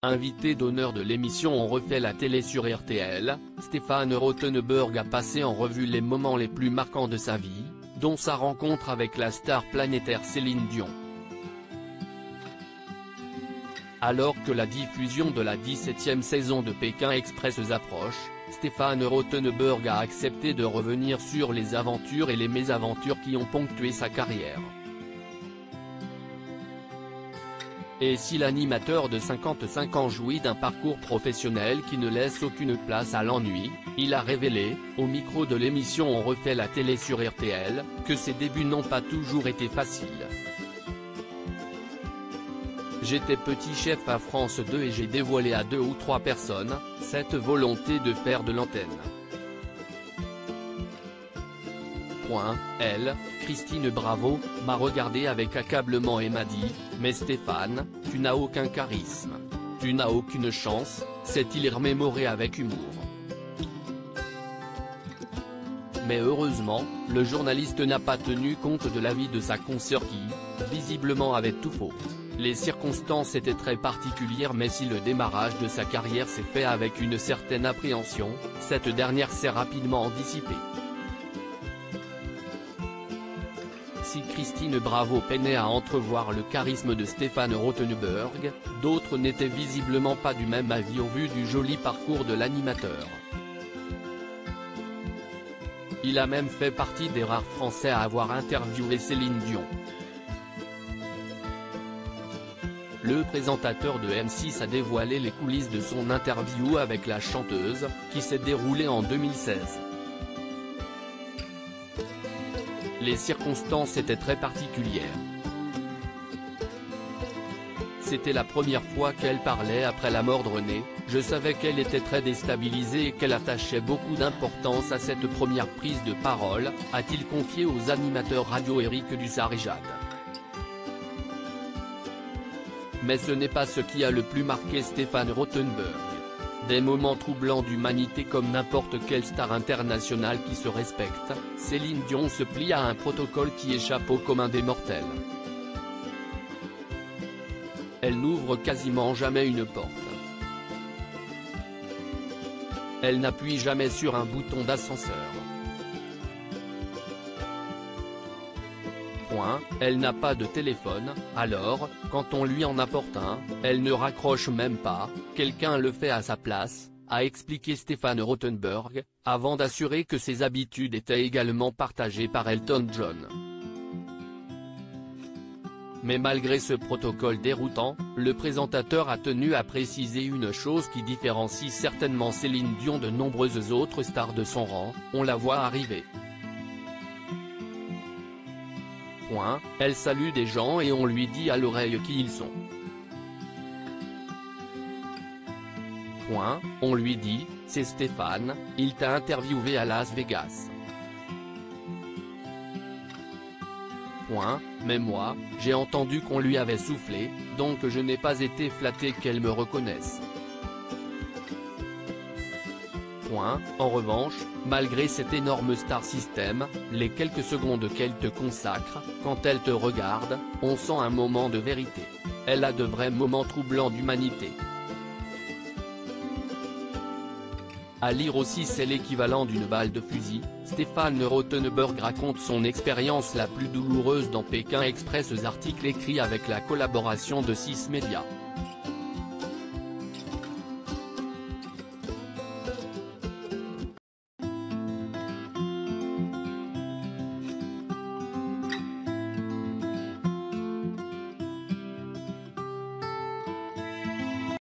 Invité d'honneur de l'émission On refait la télé sur RTL, Stéphane Rothenberg a passé en revue les moments les plus marquants de sa vie, dont sa rencontre avec la star planétaire Céline Dion. Alors que la diffusion de la 17e saison de Pékin Express approche, Stéphane Rothenberg a accepté de revenir sur les aventures et les mésaventures qui ont ponctué sa carrière. Et si l'animateur de 55 ans jouit d'un parcours professionnel qui ne laisse aucune place à l'ennui, il a révélé, au micro de l'émission On refait la télé sur RTL, que ses débuts n'ont pas toujours été faciles. J'étais petit chef à France 2 et j'ai dévoilé à 2 ou 3 personnes, cette volonté de faire de l'antenne. Elle, Christine Bravo, m'a regardé avec accablement et m'a dit « Mais Stéphane, tu n'as aucun charisme. Tu n'as aucune chance », s'est-il remémoré avec humour. Mais heureusement, le journaliste n'a pas tenu compte de l'avis de sa consoeur qui, visiblement avait tout faux. Les circonstances étaient très particulières mais si le démarrage de sa carrière s'est fait avec une certaine appréhension, cette dernière s'est rapidement dissipée. Si Christine Bravo peinait à entrevoir le charisme de Stéphane Rothenberg, d'autres n'étaient visiblement pas du même avis au vu du joli parcours de l'animateur. Il a même fait partie des rares Français à avoir interviewé Céline Dion. Le présentateur de M6 a dévoilé les coulisses de son interview avec la chanteuse, qui s'est déroulée en 2016. Les circonstances étaient très particulières. C'était la première fois qu'elle parlait après la mort de René, je savais qu'elle était très déstabilisée et qu'elle attachait beaucoup d'importance à cette première prise de parole, a-t-il confié aux animateurs radio Éric Dussart et Jade. Mais ce n'est pas ce qui a le plus marqué Stéphane Rothenberg. Des moments troublants d'humanité comme n'importe quelle star internationale qui se respecte, Céline Dion se plie à un protocole qui échappe au commun des mortels. Elle n'ouvre quasiment jamais une porte. Elle n'appuie jamais sur un bouton d'ascenseur. Elle n'a pas de téléphone, alors, quand on lui en apporte un, elle ne raccroche même pas, quelqu'un le fait à sa place, a expliqué Stéphane Rothenberg, avant d'assurer que ses habitudes étaient également partagées par Elton John. Mais malgré ce protocole déroutant, le présentateur a tenu à préciser une chose qui différencie certainement Céline Dion de nombreuses autres stars de son rang, on la voit arriver. Elle salue des gens et on lui dit à l'oreille qui ils sont. On lui dit, c'est Stéphane, il t'a interviewé à Las Vegas. Mais moi, j'ai entendu qu'on lui avait soufflé, donc je n'ai pas été flatté qu'elle me reconnaisse. En revanche, malgré cet énorme star system, les quelques secondes qu'elle te consacre, quand elle te regarde, on sent un moment de vérité. Elle a de vrais moments troublants d'humanité. À lire aussi c'est l'équivalent d'une balle de fusil, Stéphane Rothenberg raconte son expérience la plus douloureuse dans Pékin Express, article écrit avec la collaboration de 6 médias.